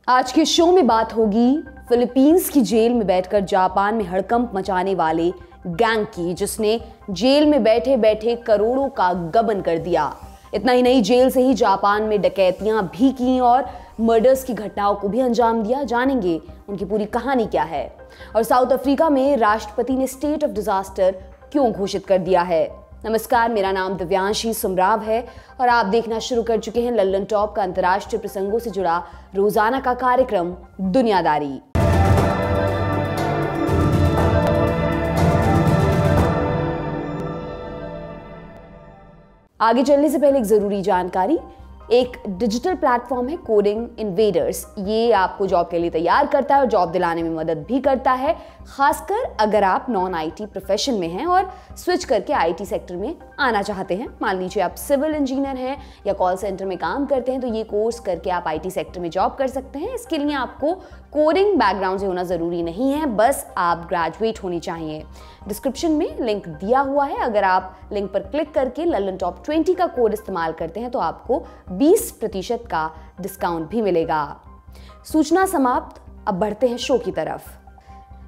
आज के शो में बात होगी फिलीपींस की जेल में बैठकर जापान में हड़कंप मचाने वाले गैंग की, जिसने जेल में बैठे बैठे करोड़ों का गबन कर दिया। इतना ही नहीं, जेल से ही जापान में डकैतियां भी की और मर्डर्स की घटनाओं को भी अंजाम दिया। जानेंगे उनकी पूरी कहानी क्या है और साउथ अफ्रीका में राष्ट्रपति ने स्टेट ऑफ डिजास्टर क्यों घोषित कर दिया है। नमस्कार, मेरा नाम दिव्यांशी सुमराव है और आप देखना शुरू कर चुके हैं लल्लन टॉप का अंतर्राष्ट्रीय प्रसंगों से जुड़ा रोजाना का कार्यक्रम दुनियादारी। आगे चलने से पहले एक जरूरी जानकारी। एक डिजिटल प्लेटफॉर्म है कोडिंग इन्वेडर्स। ये आपको जॉब के लिए तैयार करता है और जॉब दिलाने में मदद भी करता है, खासकर अगर आप नॉन आईटी प्रोफेशन में हैं और स्विच करके आईटी सेक्टर में आना चाहते हैं। मान लीजिए आप सिविल इंजीनियर हैं या कॉल सेंटर में काम करते हैं, तो ये कोर्स करके आप आईटी सेक्टर में जॉब कर सकते हैं। इसके लिए आपको कोडिंग बैकग्राउंड से होना जरूरी नहीं है, बस आप ग्रेजुएट होनी चाहिए। डिस्क्रिप्शन में लिंक दिया हुआ है, अगर आप लिंक पर क्लिक करके लल्लन टॉप 20 का कोड इस्तेमाल करते हैं तो आपको 20% का डिस्काउंट भी मिलेगा। सूचना समाप्त, अब बढ़ते हैं शो की तरफ।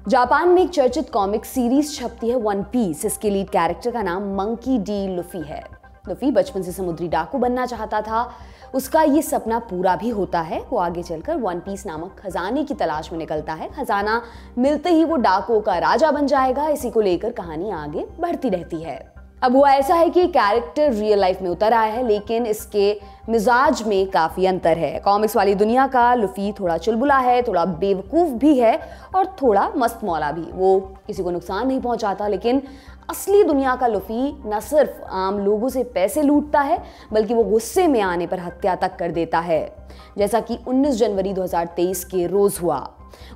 जापान में एक चर्चित कॉमिक सीरीज छपती है वन पीस। इसके लीड कैरेक्टर का नाम मंकी डी लुफी है। लुफी बचपन से समुद्री डाकू बनना चाहता था। उसका ये सपना पूरा भी होता है। वो आगे चलकर वन पीस नामक खजाने की तलाश में निकलता है। खजाना मिलते ही वो डाकुओं का राजा बन जाएगा। इसी को लेकर कहानी आगे बढ़ती रहती है। अब हुआ ऐसा है कि कैरेक्टर रियल लाइफ में उतर आया है, लेकिन इसके मिजाज में काफी अंतर है। कॉमिक्स वाली दुनिया का लुफी थोड़ा चुलबुला है, थोड़ा बेवकूफ भी है और थोड़ा मस्त मौला भी। वो किसी को नुकसान नहीं पहुंचाता, लेकिन असली दुनिया का लुफी न सिर्फ आम लोगों से पैसे लूटता है, बल्कि वो गुस्से में आने पर हत्या तक कर देता है, जैसा कि 19 जनवरी 2023 के रोज हुआ।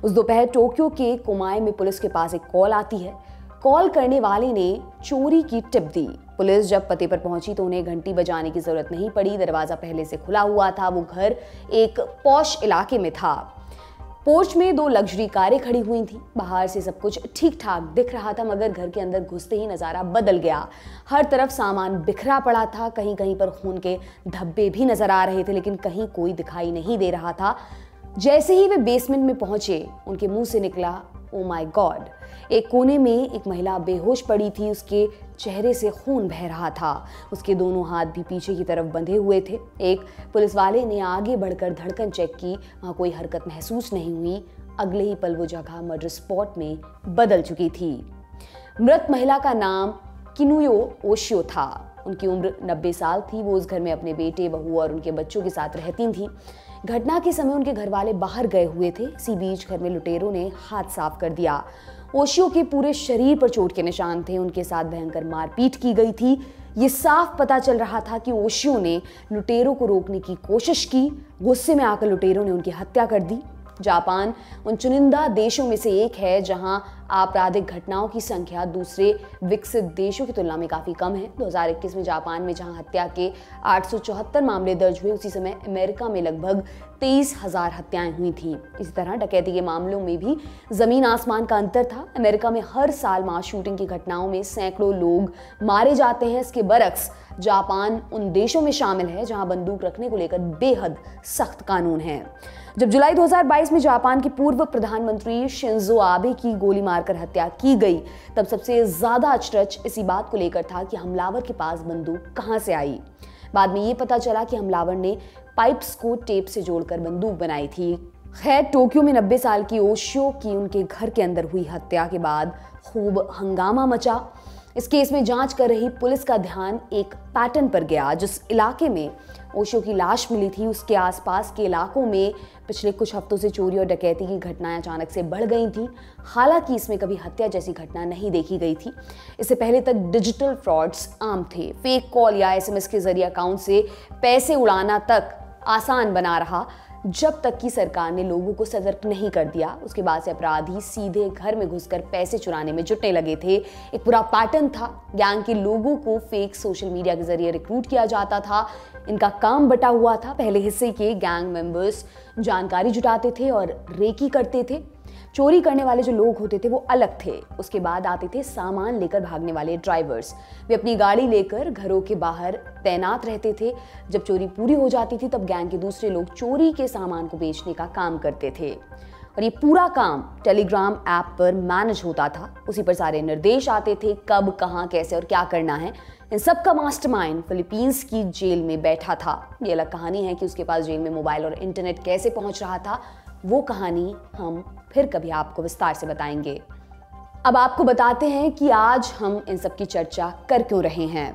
उस दोपहर टोक्यो के कोमाए में पुलिस के पास एक कॉल आती है। कॉल करने वाले ने चोरी की टिप दी। पुलिस जब पते पर पहुंची तो उन्हें घंटी बजाने की जरूरत नहीं पड़ी। दरवाजा पहले से खुला हुआ था। वो घर एक पॉश इलाके में था। पोर्च में 2 लग्जरी कारें खड़ी हुई थी। बाहर से सब कुछ ठीक ठाक दिख रहा था, मगर घर के अंदर घुसते ही नजारा बदल गया। हर तरफ सामान बिखरा पड़ा था। कहीं कहीं पर खून के धब्बे भी नजर आ रहे थे, लेकिन कहीं कोई दिखाई नहीं दे रहा था। जैसे ही वे बेसमेंट में पहुंचे, उनके मुंह से निकला, ओ माय गॉड। एक कोने में एक महिला बेहोश पड़ी थी। उसके चेहरे से खून बह रहा था। उसके दोनों हाथ भी पीछे की तरफ बंधे हुए थे। एक पुलिस वाले ने आगे बढ़कर धड़कन चेक की, वहां कोई हरकत महसूस नहीं हुई। अगले ही पल वो जगह मर्डर स्पॉट में बदल चुकी थी। मृत महिला का नाम किनुयो ओशियो था। उनकी उम्र 90 साल थी। वो उस घर में अपने बेटे, बहू और उनके बच्चों के साथ रहती थी। घटना के समय उनके घर वाले बाहर गए हुए थे। इसी बीच घर में लुटेरों ने हाथ साफ कर दिया। ओशियो के पूरे शरीर पर चोट के निशान थे। उनके साथ भयंकर मारपीट की गई थी। ये साफ पता चल रहा था कि ओशियो ने लुटेरों को रोकने की कोशिश की। गुस्से में आकर लुटेरों ने उनकी हत्या कर दी। जापान उन चुनिंदा देशों में से एक है जहां आपराधिक घटनाओं की संख्या दूसरे विकसित देशों की तुलना में काफी कम है। 2021 में जापान में जहां हत्या के 874 मामले दर्ज हुए, उसी समय अमेरिका में लगभग 23,000 हत्याएं हुई थी। इसी तरह डकैती के मामलों में भी जमीन आसमान का अंतर था। अमेरिका में हर साल मास शूटिंग की घटनाओं में सैकड़ों लोग मारे जाते हैं। इसके बरक्स जापान उन देशों में शामिल है जहां बंदूक रखने को लेकर बेहद सख्त कानून है। जब जुलाई 2022 में जापान के पूर्व प्रधानमंत्री शिंजो आबे की गोली मारकर हत्या की गई, तब सबसे ज्यादा अचरज इसी बात को लेकर था कि हमलावर के पास बंदूक कहां से आई। बाद में ये पता चला कि हमलावर ने पाइप्स को टेप से जोड़कर बंदूक बनाई थी। खैर, टोक्यो में 90 साल की ओशियो की उनके घर के अंदर हुई हत्या के बाद खूब हंगामा मचा। इस केस में जांच कर रही पुलिस का ध्यान एक पैटर्न पर गया। जिस इलाके में ओशियो की लाश मिली थी, उसके आसपास के इलाकों में पिछले कुछ हफ्तों से चोरी और डकैती की घटनाएं अचानक से बढ़ गई थी। हालांकि इसमें कभी हत्या जैसी घटना नहीं देखी गई थी। इससे पहले तक डिजिटल फ्रॉड्स आम थे। फेक कॉल या एसएमएस के जरिए अकाउंट से पैसे उड़ाना तक आसान बना रहा। जब तक कि सरकार ने लोगों को सतर्क नहीं कर दिया, उसके बाद से अपराधी सीधे घर में घुसकर पैसे चुराने में जुटने लगे थे। एक पूरा पैटर्न था। गैंग के लोगों को फेक सोशल मीडिया के जरिए रिक्रूट किया जाता था। इनका काम बटा हुआ था। पहले हिस्से के गैंग मेंबर्स जानकारी जुटाते थे और रेकी करते थे। चोरी करने वाले जो लोग होते थे वो अलग थे। उसके बाद आते थे सामान लेकर भागने वाले ड्राइवर्स। वे अपनी गाड़ी लेकर घरों के बाहर तैनात रहते थे। जब चोरी पूरी हो जाती थी तब गैंग के दूसरे लोग चोरी के सामान को बेचने का काम करते थे और ये पूरा काम टेलीग्राम ऐप पर मैनेज होता था। उसी पर सारे निर्देश आते थे, कब, कहां, कैसे और क्या करना है। इन सब का मास्टरमाइंड फिलीपींस की जेल में बैठा था। ये अलग कहानी है कि उसके पास जेल में मोबाइल और इंटरनेट कैसे पहुंच रहा था। वो कहानी हम फिर कभी आपको विस्तार से बताएंगे। अब आपको बताते हैं कि आज हम इन सब की चर्चा कर क्यों रहे हैं।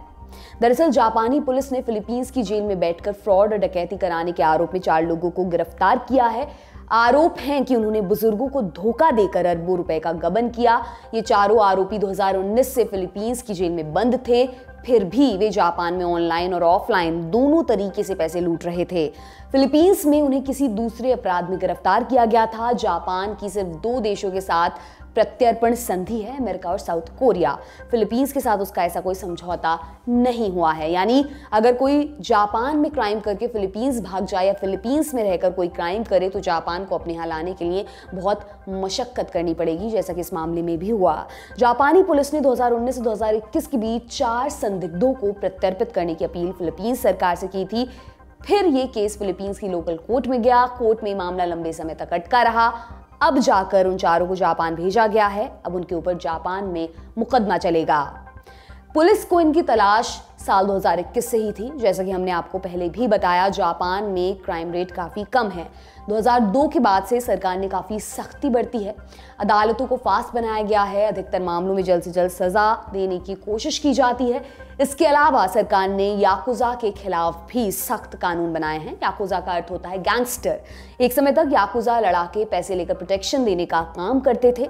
दरअसल जापानी पुलिस ने फिलीपींस की जेल में बैठकर फ्रॉड और डकैती कराने के आरोप में 4 लोगों को गिरफ्तार किया है। आरोप हैं कि उन्होंने बुजुर्गों को धोखा देकर अरबों रुपए का गबन किया। ये चारों आरोपी 2019 से फिलीपींस की जेल में बंद थे, फिर भी वे जापान में ऑनलाइन और ऑफलाइन दोनों तरीके से पैसे लूट रहे थे। फिलीपींस में उन्हें किसी दूसरे अपराध में गिरफ्तार किया गया था। जापान की सिर्फ 2 देशों के साथ प्रत्यर्पण संधि है, अमेरिका और साउथ कोरिया। फिलीपींस के साथ उसका ऐसा कोई समझौता नहीं हुआ है। यानी अगर कोई जापान में क्राइम करके फिलीपींस भाग जाए या फिलीपींस में रहकर कोई क्राइम करे तो जापान को अपने यहाँ लाने के लिए बहुत मशक्कत करनी पड़ेगी, जैसा कि इस मामले में भी हुआ। जापानी पुलिस ने 2019 से 2021 के बीच 4 संदिग्धों को प्रत्यर्पित करने की अपील फिलीपींस सरकार से की थी। फिर ये केस फिलीपींस की लोकल कोर्ट में गया। कोर्ट में मामला लंबे समय तक अटका रहा। अब जाकर उन चारों को जापान भेजा गया है। अब उनके ऊपर जापान में मुकदमा चलेगा। पुलिस को इनकी तलाश साल 2021 से ही थी। जैसा कि हमने आपको पहले भी बताया, जापान में क्राइम रेट काफ़ी कम है। 2002 के बाद से सरकार ने काफ़ी सख्ती बरती है। अदालतों को फास्ट बनाया गया है। अधिकतर मामलों में जल्द से जल्द सज़ा देने की कोशिश की जाती है। इसके अलावा सरकार ने याकुजा के खिलाफ भी सख्त कानून बनाए हैं। याकुजा का अर्थ होता है गैंगस्टर। एक समय तक याकुजा लड़ाके पैसे लेकर प्रोटेक्शन देने का काम करते थे।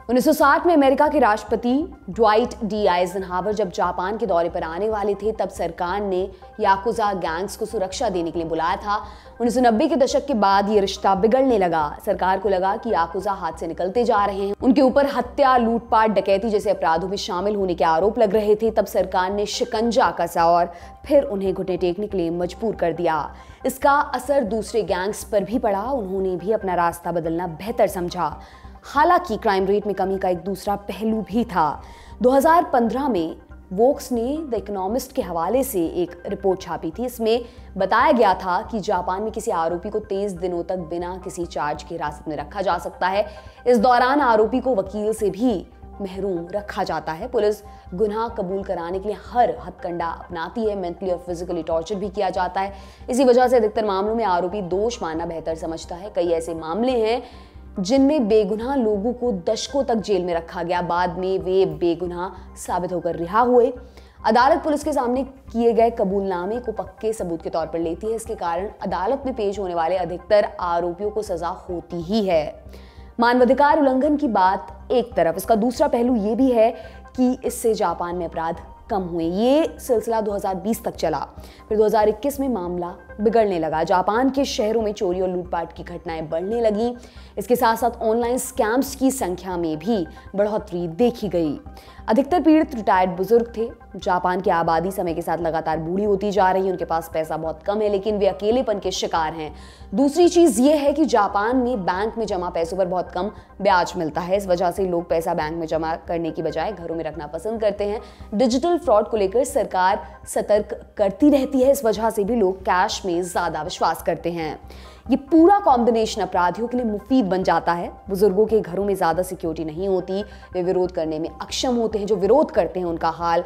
1960 में अमेरिका के राष्ट्रपति ड्वाइट डी आइजनहावर जब जापान के दौरे पर आने वाले थे तब सरकार ने याकुजा गैंग्स को सुरक्षा देने के लिए बुलाया था। 1990 के दशक के बाद ये रिश्ता बिगड़ने लगा। सरकार को लगा कि याकुजा हाथ से निकलते जा रहे हैं। उनके ऊपर हत्या, लूटपाट, डकैती जैसे अपराधों में शामिल होने के आरोप लग रहे थे। तब सरकार ने शिकंजा कसा और फिर उन्हें घुटने टेकने के लिए मजबूर कर दिया। इसका असर दूसरे गैंग्स पर भी पड़ा। उन्होंने भी अपना रास्ता बदलना बेहतर समझा। हालांकि क्राइम रेट में कमी का एक दूसरा पहलू भी था। 2015 में वोक्स ने द इकोनॉमिस्ट के हवाले से एक रिपोर्ट छापी थी। इसमें बताया गया था कि जापान में किसी आरोपी को 23 दिनों तक बिना किसी चार्ज के हिरासत में रखा जा सकता है। इस दौरान आरोपी को वकील से भी महरूम रखा जाता है। पुलिस गुनाह कबूल कराने के लिए हर हथकंडा अपनाती है। मेंटली और फिजिकली टॉर्चर भी किया जाता है। इसी वजह से अधिकतर मामलों में आरोपी दोष मानना बेहतर समझता है। कई ऐसे मामले हैं जिनमें बेगुनाह लोगों को दशकों तक जेल में रखा गया। बाद में वे बेगुनाह साबित होकर रिहा हुए। अदालत पुलिस के सामने किए गए कबूलनामे को पक्के सबूत के तौर पर लेती है। इसके कारण अदालत में पेश होने वाले अधिकतर आरोपियों को सजा होती ही है। मानवाधिकार उल्लंघन की बात एक तरफ, इसका दूसरा पहलू ये भी है कि इससे जापान में अपराध कम हुए। ये सिलसिला 2020 तक चला। फिर 2021 में मामला बिगड़ने लगा। जापान के शहरों में चोरी और लूटपाट की घटनाएं बढ़ने लगी। इसके साथ साथ ऑनलाइन स्कैम्स की संख्या में भी बढ़ोतरी देखी गई। अधिकतर पीड़ित रिटायर्ड बुजुर्ग थे। जापान की आबादी समय के साथ लगातार बूढ़ी होती जा रही है। उनके पास पैसा बहुत कम है, लेकिन वे अकेलेपन के शिकार हैं। दूसरी चीज ये है कि जापान में बैंक में जमा पैसों पर बहुत कम ब्याज मिलता है। इस वजह से लोग पैसा बैंक में जमा करने की बजाय घरों में रखना पसंद करते हैं। डिजिटल फ्रॉड को लेकर सरकार सतर्क करती रहती है। इस वजह से भी लोग कैश में ज्यादा विश्वास करते हैं। ये पूरा कॉम्बिनेशन अपराधियों के लिए मुफीद बन जाता है। बुजुर्गों के घरों में ज्यादा सिक्योरिटी नहीं होती। वे विरोध करने में अक्षम होते हैं। जो विरोध करते हैं उनका हाल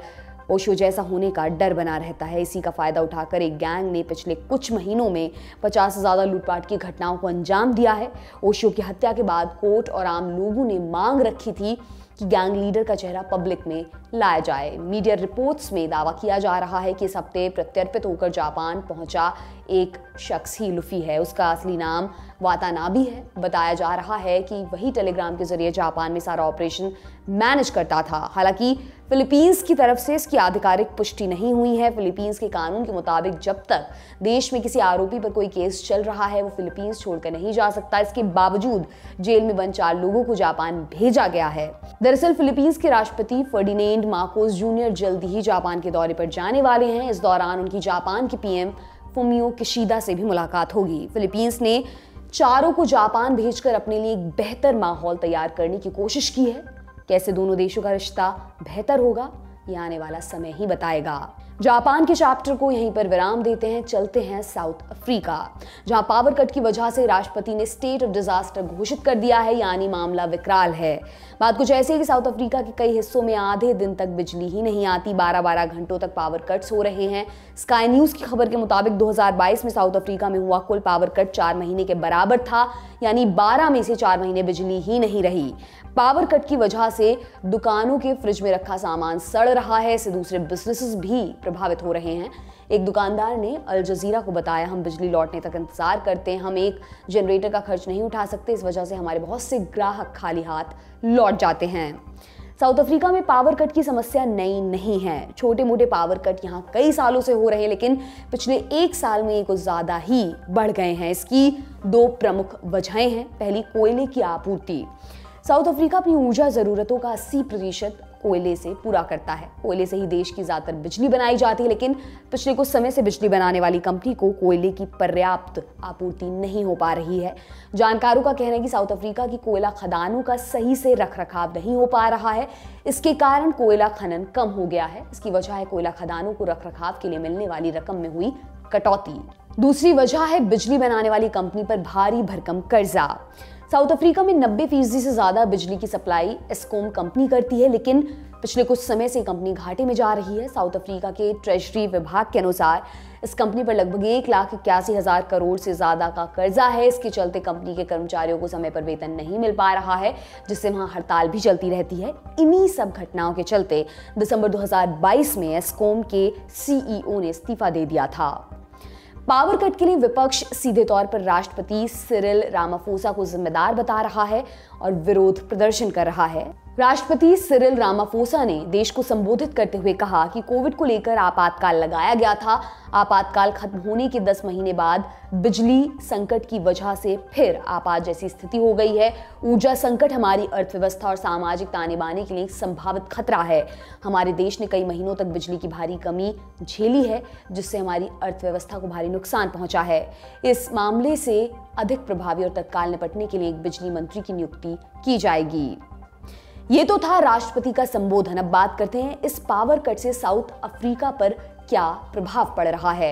ओशो जैसा होने का डर बना रहता है। इसी का फायदा उठाकर एक गैंग ने पिछले कुछ महीनों में 50 से ज्यादा लूटपाट की घटनाओं को अंजाम दिया है। ओशो की हत्या के बाद कोर्ट और आम लोगों ने मांग रखी थी कि गैंग लीडर का चेहरा पब्लिक में लाया जाए। मीडिया रिपोर्ट्स में दावा किया जा रहा है कि इस हफ्ते प्रत्यर्पित होकर जापान पहुंचा एक शख्स ही लुफी है। उसका असली नाम वातानाबी है। बताया जा रहा है कि वही टेलीग्राम के जरिए जापान में सारा ऑपरेशन मैनेज करता था। हालांकि फिलीपींस की तरफ से इसकी आधिकारिक पुष्टि नहीं हुई है। फिलीपींस के कानून के मुताबिक जब तक देश में किसी आरोपी पर कोई केस चल रहा है वो फिलीपींस छोड़कर नहीं जा सकता। इसके बावजूद जेल में बंद 4 लोगों को जापान भेजा गया है। दरअसल फिलीपींस के राष्ट्रपति फर्डिनेंड मार्कोस जूनियर जल्दी ही जापान के दौरे पर जाने वाले हैं। इस दौरान उनकी जापान के पीएम फुमियो किशिदा से भी मुलाकात होगी। फिलीपींस ने चारों को जापान भेजकर अपने लिए एक बेहतर माहौल तैयार करने की कोशिश की है। कैसे दोनों देशों का रिश्ता बेहतर होगा, ये आने वाला समय ही बताएगा। जापान के चैप्टर को यहीं पर विराम देते हैं, चलते हैं साउथ अफ्रीका, जहां पावर कट की वजह से राष्ट्रपति ने स्टेट ऑफ डिजास्टर घोषित कर दिया है, यानी मामला विकराल है। बात कुछ ऐसी है कि साउथ अफ्रीका के कई हिस्सों में आधे दिन तक बिजली ही नहीं आती, 12-12 घंटों तक पावर कट्स हो रहे हैं। स्काई न्यूज की खबर के मुताबिक 2022 में साउथ अफ्रीका में हुआ कुल पावर कट 4 महीने के बराबर था, यानी 12 में से 4 महीने बिजली ही नहीं रही। पावर कट की वजह से दुकानों के फ्रिज में रखा सामान सड़ रहा है, इससे दूसरे बिजनेसेस भी प्रभावित हो रहे हैं। एक दुकानदार ने अल जजीरा को बताया, हम बिजली लौटने तक इंतजार करते हैं, हम एक जनरेटर का खर्च नहीं उठा सकते, इस वजह से हमारे बहुत से ग्राहक खाली हाथ लौट जाते हैं। साउथ अफ्रीका में पावर कट की समस्या नई नहीं है। छोटे मोटे पावर कट यहाँ कई सालों से हो रहे हैं, लेकिन पिछले 1 साल में ये कुछ ज्यादा ही बढ़ गए हैं। इसकी 2 प्रमुख वजहें हैं। पहली, कोयले की आपूर्ति। साउथ अफ्रीका अपनी ऊर्जा जरूरतों का 80% कोयले से पूरा करता है। कोयले से ही देश की ज्यादातर बिजली बनाई जाती है, लेकिन पिछले कुछ समय से बिजली बनाने वाली कंपनी को कोयले की पर्याप्त आपूर्ति नहीं हो पा रही है। जानकारों का कहना है कि साउथ अफ्रीका की कोयला खदानों का सही से रखरखाव नहीं हो पा रहा है। इसके कारण कोयला खनन कम हो गया है। इसकी वजह है कोयला खदानों को रखरखाव के लिए मिलने वाली रकम में हुई कटौती। दूसरी वजह है बिजली बनाने वाली कंपनी पर भारी भरकम कर्जा। साउथ अफ्रीका में 90% से ज्यादा बिजली की सप्लाई एस्कॉम कंपनी करती है, लेकिन पिछले कुछ समय से कंपनी घाटे में जा रही है। साउथ अफ्रीका के ट्रेजरी विभाग के अनुसार इस कंपनी पर लगभग 1,81,000 करोड़ से ज्यादा का कर्जा है। इसके चलते कंपनी के कर्मचारियों को समय पर वेतन नहीं मिल पा रहा है, जिससे वहां हड़ताल भी चलती रहती है। इन्हीं सब घटनाओं के चलते दिसंबर 2022 में एस्कॉम के CEO ने इस्तीफा दे दिया था। पावर कट के लिए विपक्ष सीधे तौर पर राष्ट्रपति सिरिल रामाफोसा को जिम्मेदार बता रहा है और विरोध प्रदर्शन कर रहा है। राष्ट्रपति सिरिल रामाफोसा ने देश को संबोधित करते हुए कहा कि कोविड को लेकर आपातकाल लगाया गया था। आपातकाल खत्म होने के 10 महीने बाद बिजली संकट की वजह से फिर आपात जैसी स्थिति हो गई है। ऊर्जा संकट हमारी अर्थव्यवस्था और सामाजिक ताने बाने के लिए एक संभावित खतरा है। हमारे देश ने कई महीनों तक बिजली की भारी कमी झेली है, जिससे हमारी अर्थव्यवस्था को भारी नुकसान पहुंचा है। इस मामले से अधिक प्रभावी और तत्काल निपटने के लिए एक बिजली मंत्री की नियुक्ति की जाएगी। ये तो था राष्ट्रपति का संबोधन। अब बात करते हैं इस पावर कट से साउथ अफ्रीका पर क्या प्रभाव पड़ रहा है।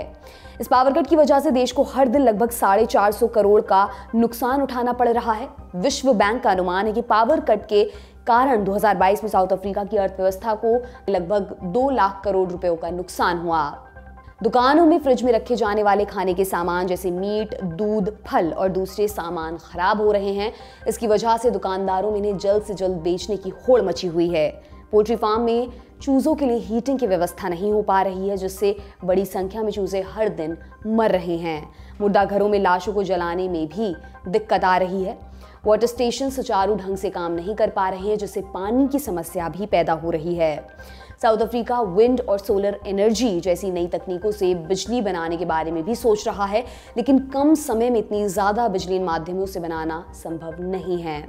इस पावर कट की वजह से देश को हर दिन लगभग 450 करोड़ का नुकसान उठाना पड़ रहा है। विश्व बैंक का अनुमान है कि पावर कट के कारण 2022 में साउथ अफ्रीका की अर्थव्यवस्था को लगभग 2 लाख करोड़ रुपयों का नुकसान हुआ। दुकानों में फ्रिज में रखे जाने वाले खाने के सामान जैसे मीट, दूध, फल और दूसरे सामान खराब हो रहे हैं। इसकी वजह से दुकानदारों में इन्हें जल्द से जल्द बेचने की होड़ मची हुई है। पोल्ट्री फार्म में चूजों के लिए हीटिंग की व्यवस्था नहीं हो पा रही है, जिससे बड़ी संख्या में चूजे हर दिन मर रहे हैं। मुर्दा घरों में लाशों को जलाने में भी दिक्कत आ रही है। वाटर स्टेशन सुचारू ढंग से काम नहीं कर पा रहे हैं, जिससे पानी की समस्या भी पैदा हो रही है। साउथ अफ्रीका विंड और सोलर एनर्जी जैसी नई तकनीकों से बिजली बनाने के बारे में भी सोच रहा है, लेकिन कम समय में इतनी ज्यादा बिजली इन माध्यमों से बनाना संभव नहीं है।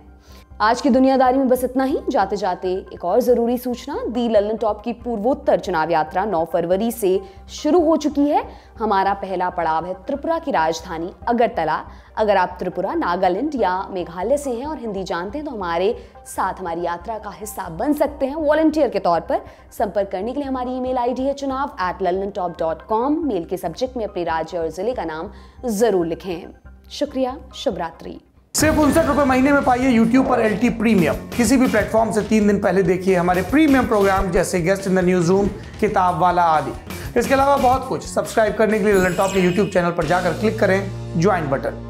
आज की दुनियादारी में बस इतना ही। जाते जाते एक और जरूरी सूचना, दी लल्लन टॉप की पूर्वोत्तर चुनाव यात्रा 9 फरवरी से शुरू हो चुकी है। हमारा पहला पड़ाव है त्रिपुरा की राजधानी अगरतला। अगर आप त्रिपुरा, नागालैंड या मेघालय से हैं और हिंदी जानते हैं तो हमारे साथ हमारी यात्रा का हिस्सा बन सकते हैं वॉलंटियर के तौर पर। संपर्क करने के लिए हमारी ईमेल आईडी है chunav@lallantop.com। मेल के सब्जेक्ट में अपने राज्य और जिले का नाम जरूर लिखें। शुक्रिया, शुभ रात्रि। सिर्फ 59 रुपए महीने में पाइए YouTube पर LT प्रीमियम। किसी भी प्लेटफॉर्म से 3 दिन पहले देखिए हमारे प्रीमियम प्रोग्राम जैसे guest in the news room, किताब वाला आदि। इसके अलावा बहुत कुछ। सब्सक्राइब करने के लिए लल्लन टॉप के YouTube चैनल पर जाकर क्लिक करें ज्वाइन बटन।